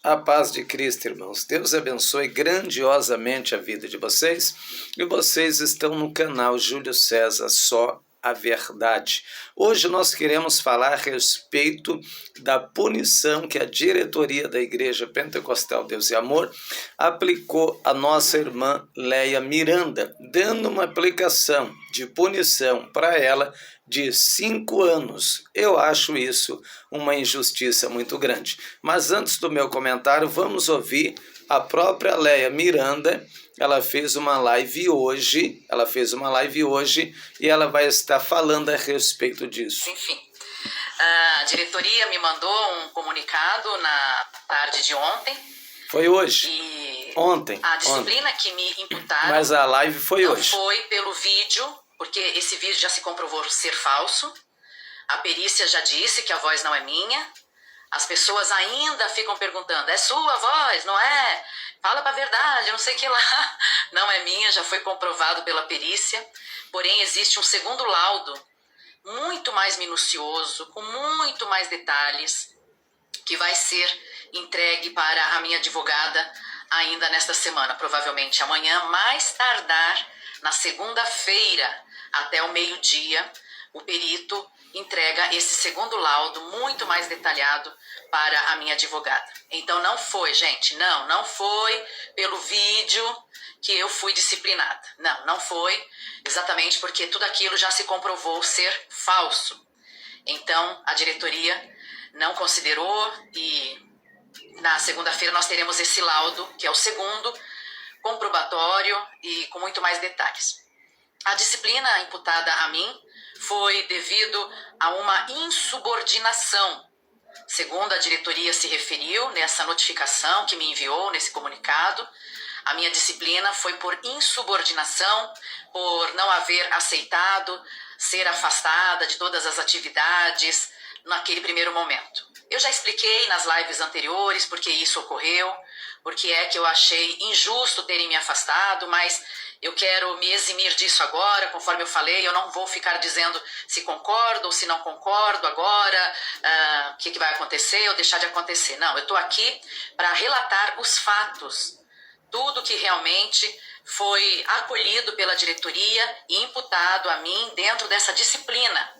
A paz de Cristo, irmãos. Deus abençoe grandiosamente a vida de vocês. E vocês estão no canal Júlio César Só a Verdade. Hoje nós queremos falar a respeito da punição que a diretoria da Igreja Pentecostal Deus e Amor aplicou à nossa irmã Leia Miranda, dando uma aplicação de punição para ela de 5 anos. Eu acho isso uma injustiça muito grande. Mas antes do meu comentário, vamos ouvir a própria Leia Miranda. Ela fez uma live hoje, e ela vai estar falando a respeito disso. Enfim, a diretoria me mandou um comunicado na tarde de ontem. Foi hoje? Ontem. A disciplina que me imputaram... Mas a live foi hoje. Não foi pelo vídeo, porque esse vídeo já se comprovou ser falso. A perícia já disse que a voz não é minha. As pessoas ainda ficam perguntando, é sua voz, não é? Fala pra verdade, não sei o que lá. Não é minha, já foi comprovado pela perícia. Porém, existe um segundo laudo, muito mais minucioso, com muito mais detalhes, que vai ser entregue para a minha advogada ainda nesta semana, provavelmente amanhã, mais tardar na segunda-feira, até o meio-dia, o perito entrega esse segundo laudo muito mais detalhado para a minha advogada. Então não foi, gente, não foi pelo vídeo que eu fui disciplinada. Não foi, exatamente porque tudo aquilo já se comprovou ser falso. Então a diretoria não considerou e na segunda-feira nós teremos esse laudo, que é o segundo, comprobatório e com muito mais detalhes. A disciplina imputada a mim foi devido a uma insubordinação, segundo a diretoria se referiu nessa notificação que me enviou, nesse comunicado. A minha disciplina foi por insubordinação, por não haver aceitado ser afastada de todas as atividades naquele primeiro momento. Eu já expliquei nas lives anteriores porque isso ocorreu, porque é que eu achei injusto terem me afastado, mas eu quero me eximir disso agora, conforme eu falei, eu não vou ficar dizendo se concordo ou se não concordo agora, o que vai acontecer ou deixar de acontecer. Não, eu estou aqui para relatar os fatos, tudo que realmente foi acolhido pela diretoria e imputado a mim dentro dessa disciplina.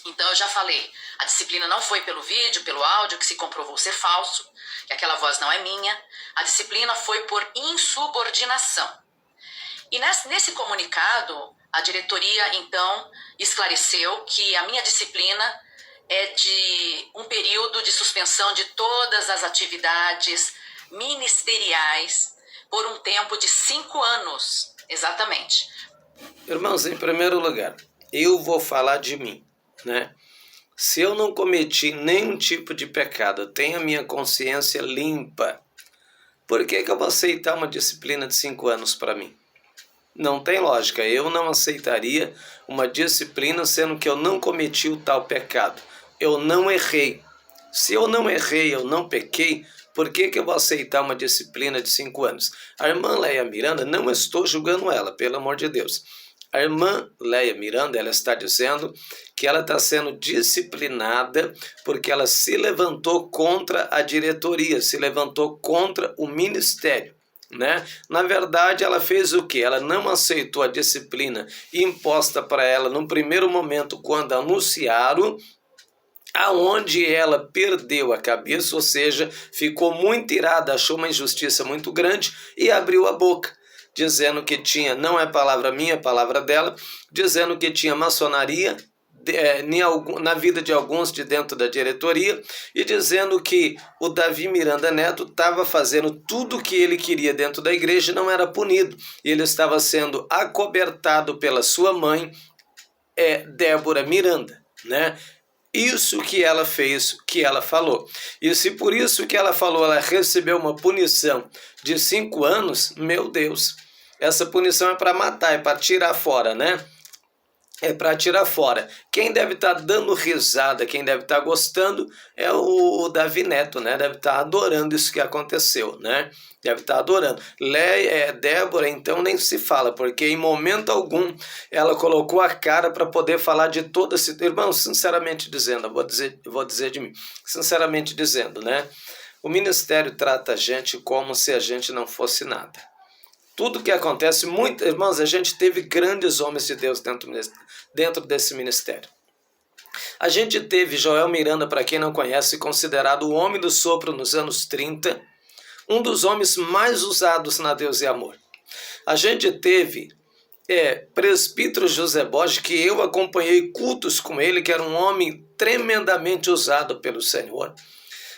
Então eu já falei, a disciplina não foi pelo vídeo, pelo áudio, que se comprovou ser falso, que aquela voz não é minha. A disciplina foi por insubordinação. E nesse comunicado, a diretoria então esclareceu que a minha disciplina é de um período de suspensão de todas as atividades ministeriais por um tempo de 5 anos, exatamente. Irmãos, em primeiro lugar, eu vou falar de mim, né? Se eu não cometi nenhum tipo de pecado, eu tenho a minha consciência limpa, por que eu vou aceitar uma disciplina de 5 anos para mim? Não tem lógica, eu não aceitaria uma disciplina sendo que eu não cometi o tal pecado. Eu não errei. Se eu não errei, eu não pequei, por que eu vou aceitar uma disciplina de 5 anos? A irmã Leia Miranda, não estou julgando ela, pelo amor de Deus. A irmã Leia Miranda, ela está dizendo que ela está sendo disciplinada porque ela se levantou contra a diretoria, se levantou contra o ministério, né? Na verdade, ela fez o quê? Ela não aceitou a disciplina imposta para ela no primeiro momento, quando anunciaram, aonde ela perdeu a cabeça, ou seja, ficou muito irada, achou uma injustiça muito grande e abriu a boca, dizendo que tinha, não é palavra minha, é palavra dela, dizendo que tinha maçonaria na vida de alguns de dentro da diretoria e dizendo que o Davi Miranda Neto estava fazendo tudo o que ele queria dentro da igreja e não era punido. Ele estava sendo acobertado pela sua mãe, Débora Miranda, né? Isso que ela fez, que ela falou. E se por isso que ela falou, ela recebeu uma punição de 5 anos, meu Deus, essa punição é para matar, é para tirar fora, né? É para tirar fora. Quem deve estar dando risada, quem deve estar gostando é o Davi Neto, né? Deve estar adorando isso que aconteceu, né? Deve estar adorando. Débora, então, nem se fala, porque em momento algum ela colocou a cara para poder falar de toda essa... Irmão, sinceramente dizendo, eu vou dizer de mim, sinceramente dizendo, né? O ministério trata a gente como se a gente não fosse nada. Tudo que acontece, irmãos, a gente teve grandes homens de Deus dentro desse ministério. A gente teve Joel Miranda, para quem não conhece, considerado o homem do sopro nos anos 30, um dos homens mais usados na Deus e Amor. A gente teve presbítero José Borges, que eu acompanhei cultos com ele, que era um homem tremendamente usado pelo Senhor.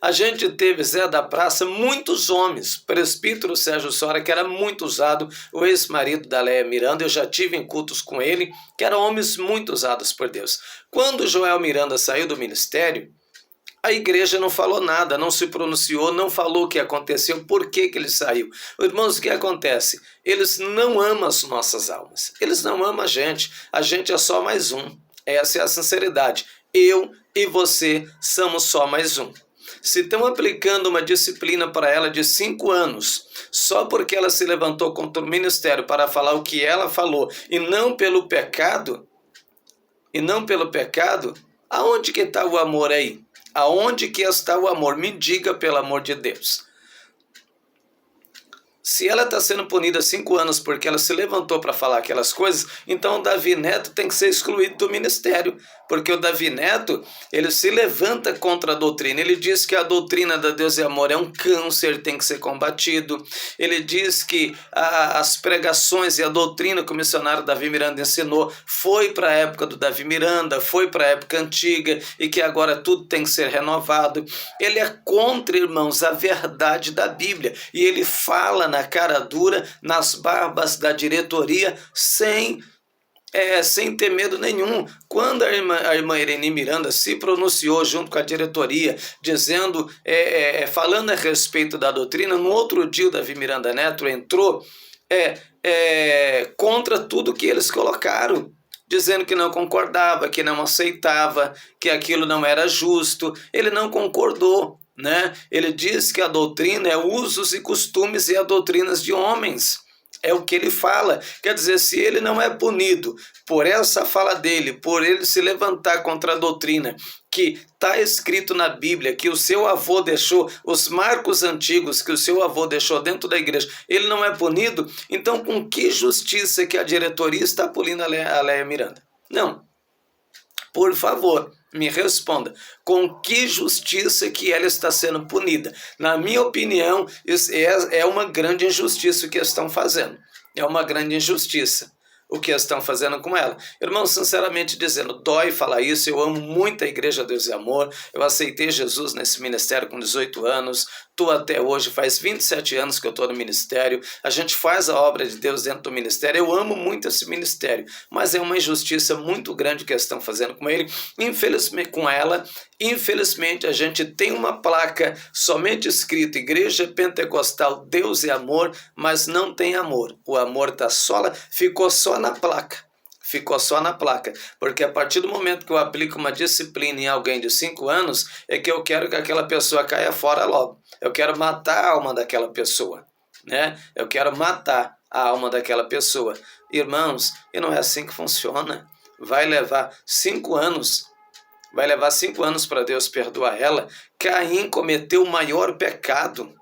A gente teve Zé da Praça, muitos homens, presbítero Sérgio Sora, que era muito usado, o ex-marido da Léa Miranda, eu já tive em cultos com ele, que eram homens muito usados por Deus. Quando Joel Miranda saiu do ministério, a igreja não falou nada, não se pronunciou, não falou o que aconteceu, por que ele saiu. Irmãos, o que acontece? Eles não amam as nossas almas, eles não amam a gente é só mais um. Essa é a sinceridade. Eu e você somos só mais um. Se estão aplicando uma disciplina para ela de 5 anos, só porque ela se levantou contra o ministério para falar o que ela falou, e não pelo pecado, aonde que está o amor aí? Aonde que está o amor? Me diga, pelo amor de Deus. Se ela está sendo punida 5 anos porque ela se levantou para falar aquelas coisas, então o Davi Neto tem que ser excluído do ministério, porque o Davi Neto, ele se levanta contra a doutrina, ele diz que a doutrina da Deus e Amor é um câncer, tem que ser combatido, ele diz que as pregações e a doutrina que o missionário Davi Miranda ensinou foi para a época do Davi Miranda, foi para a época antiga, e que agora tudo tem que ser renovado. Ele é contra, irmãos, a verdade da Bíblia, e ele fala na cara dura, nas barbas da diretoria, sem ter medo nenhum. Quando a irmã Irene Miranda se pronunciou junto com a diretoria, dizendo, falando a respeito da doutrina, no outro dia o Davi Miranda Neto entrou contra tudo que eles colocaram, dizendo que não concordava, que não aceitava, que aquilo não era justo. Ele não concordou, né? Ele diz que a doutrina é usos e costumes e a doutrinas de homens. É o que ele fala. Quer dizer, se ele não é punido por essa fala dele, por ele se levantar contra a doutrina que está escrito na Bíblia, que o seu avô deixou, os marcos antigos que o seu avô deixou dentro da igreja, ele não é punido, então com que justiça que a diretoria está punindo a Léa Miranda? Não. Por favor, me responda, com que justiça que ela está sendo punida? Na minha opinião, isso é uma grande injustiça o que estão fazendo. É uma grande injustiça o que estão fazendo com ela. Irmão, sinceramente dizendo, dói falar isso, eu amo muito a Igreja Deus e Amor, eu aceitei Jesus nesse ministério com 18 anos, estou até hoje, faz 27 anos que eu estou no ministério, a gente faz a obra de Deus dentro do ministério, eu amo muito esse ministério, mas é uma injustiça muito grande que estão fazendo com ele, infelizmente com ela. Infelizmente, a gente tem uma placa somente escrita Igreja Pentecostal Deus e Amor, mas não tem amor. O amor ficou só na placa. Ficou só na placa. Porque a partir do momento que eu aplico uma disciplina em alguém de 5 anos, é que eu quero que aquela pessoa caia fora logo. Eu quero matar a alma daquela pessoa, né? Eu quero matar a alma daquela pessoa. Irmãos, e não é assim que funciona. Vai levar 5 anos. Vai levar 5 anos para Deus perdoar ela. Caim cometeu o maior pecado.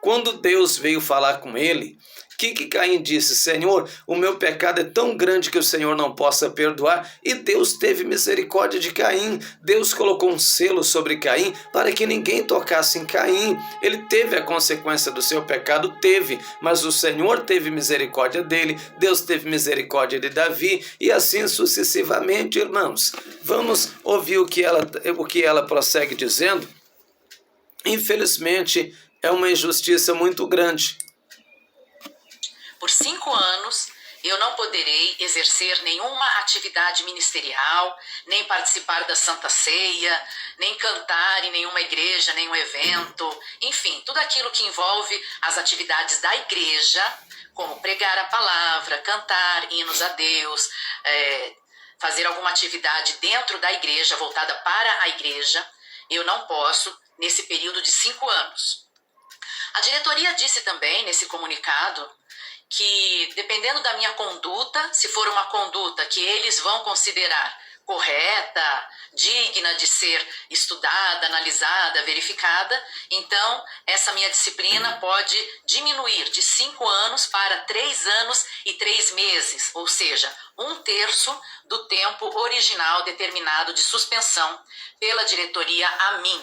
Quando Deus veio falar com ele, o que Caim disse? Senhor, o meu pecado é tão grande que o Senhor não possa perdoar. E Deus teve misericórdia de Caim. Deus colocou um selo sobre Caim para que ninguém tocasse em Caim. Ele teve a consequência do seu pecado? Teve. Mas o Senhor teve misericórdia dele. Deus teve misericórdia de Davi. E assim sucessivamente, irmãos. Vamos ouvir o que ela prossegue dizendo. Infelizmente, é uma injustiça muito grande. Por 5 anos, eu não poderei exercer nenhuma atividade ministerial, nem participar da Santa Ceia, nem cantar em nenhuma igreja, nenhum evento, enfim, tudo aquilo que envolve as atividades da igreja, como pregar a palavra, cantar hinos a Deus, fazer alguma atividade dentro da igreja, voltada para a igreja, eu não posso nesse período de 5 anos. A diretoria disse também, nesse comunicado, que dependendo da minha conduta, se for uma conduta que eles vão considerar correta, digna de ser estudada, analisada, verificada, então essa minha disciplina pode diminuir de 5 anos para 3 anos e 3 meses, ou seja, 1/3 do tempo original determinado de suspensão pela diretoria a mim.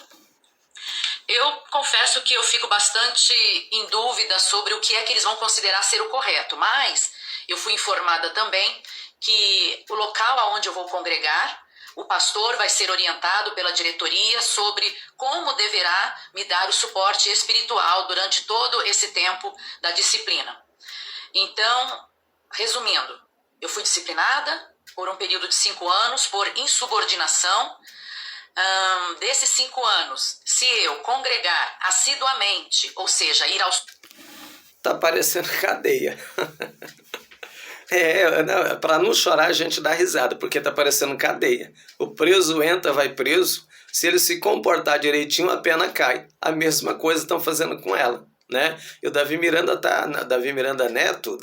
Eu confesso que eu fico bastante em dúvida sobre o que é que eles vão considerar ser o correto, mas eu fui informada também que o local aonde eu vou congregar, o pastor vai ser orientado pela diretoria sobre como deverá me dar o suporte espiritual durante todo esse tempo da disciplina. Então, resumindo, eu fui disciplinada por um período de 5 anos por insubordinação. Desses 5 anos, se eu congregar assiduamente, ou seja, ir aos... Tá parecendo cadeia. Para não chorar a gente dá risada, porque tá parecendo cadeia. O preso entra, vai preso, se ele se comportar direitinho a pena cai. A mesma coisa estão fazendo com ela, né? E o Davi Miranda Neto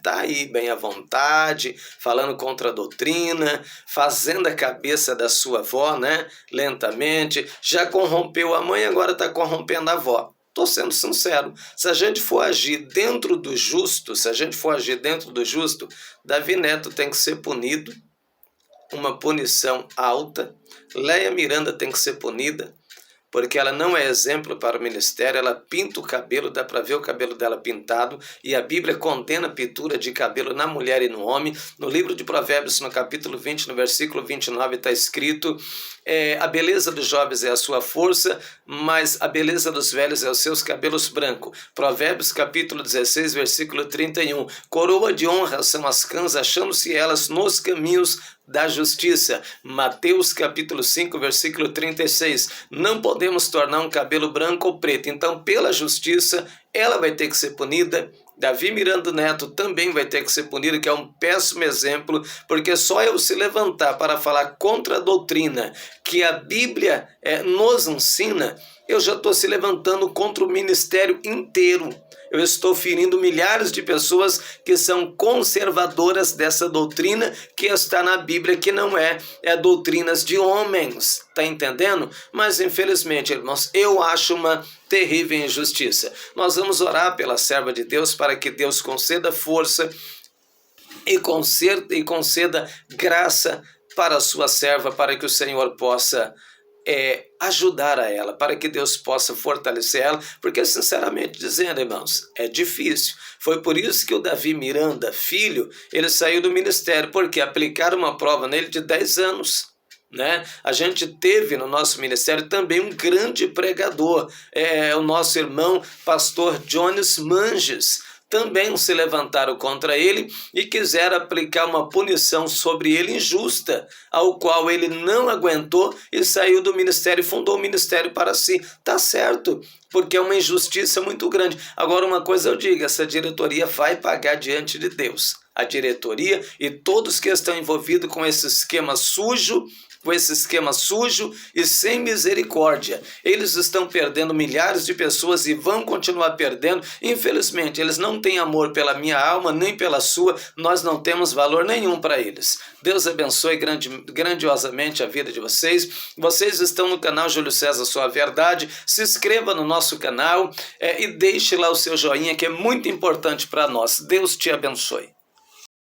tá aí bem à vontade, falando contra a doutrina, fazendo a cabeça da sua avó, né? Lentamente, já corrompeu a mãe, agora está corrompendo a avó. Estou sendo sincero, se a gente for agir dentro do justo, Davi Neto tem que ser punido, uma punição alta. Leia Miranda tem que ser punida, porque ela não é exemplo para o ministério, ela pinta o cabelo, dá para ver o cabelo dela pintado, e a Bíblia condena a pintura de cabelo na mulher e no homem. No livro de Provérbios, no capítulo 20, no versículo 29, está escrito, a beleza dos jovens é a sua força, mas a beleza dos velhos é os seus cabelos brancos. Provérbios, capítulo 16, versículo 31, coroa de honra são as cãs, achando-se elas nos caminhos da justiça. Mateus capítulo 5, versículo 36, não podemos tornar um cabelo branco ou preto, então pela justiça ela vai ter que ser punida. Davi Miranda Neto também vai ter que ser punido, que é um péssimo exemplo, porque só eu se levantar para falar contra a doutrina que a Bíblia nos ensina, eu já estou se levantando contra o ministério inteiro. Eu estou ferindo milhares de pessoas que são conservadoras dessa doutrina que está na Bíblia, que não é doutrinas de homens, tá entendendo? Mas infelizmente, irmãos, eu acho uma terrível injustiça. Nós vamos orar pela serva de Deus para que Deus conceda força e conceda graça para a sua serva, para que o Senhor possa ajudar a ela, para que Deus possa fortalecer ela, porque sinceramente dizendo, irmãos, é difícil. Foi por isso que o Davi Miranda, filho, ele saiu do ministério, porque aplicaram uma prova nele de 10 anos. Né? A gente teve no nosso ministério também um grande pregador, o nosso irmão pastor Jones Manges. Também se levantaram contra ele e quiseram aplicar uma punição sobre ele injusta, ao qual ele não aguentou e saiu do ministério e fundou o ministério para si. Tá certo, porque é uma injustiça muito grande. Agora, uma coisa eu digo, essa diretoria vai pagar diante de Deus. A diretoria e todos que estão envolvidos com esse esquema sujo, e sem misericórdia. Eles estão perdendo milhares de pessoas e vão continuar perdendo. Infelizmente, eles não têm amor pela minha alma, nem pela sua. Nós não temos valor nenhum para eles. Deus abençoe grandiosamente a vida de vocês. Vocês estão no canal Júlio César Sua Verdade. Se inscreva no nosso canal e deixe lá o seu joinha, que é muito importante para nós. Deus te abençoe.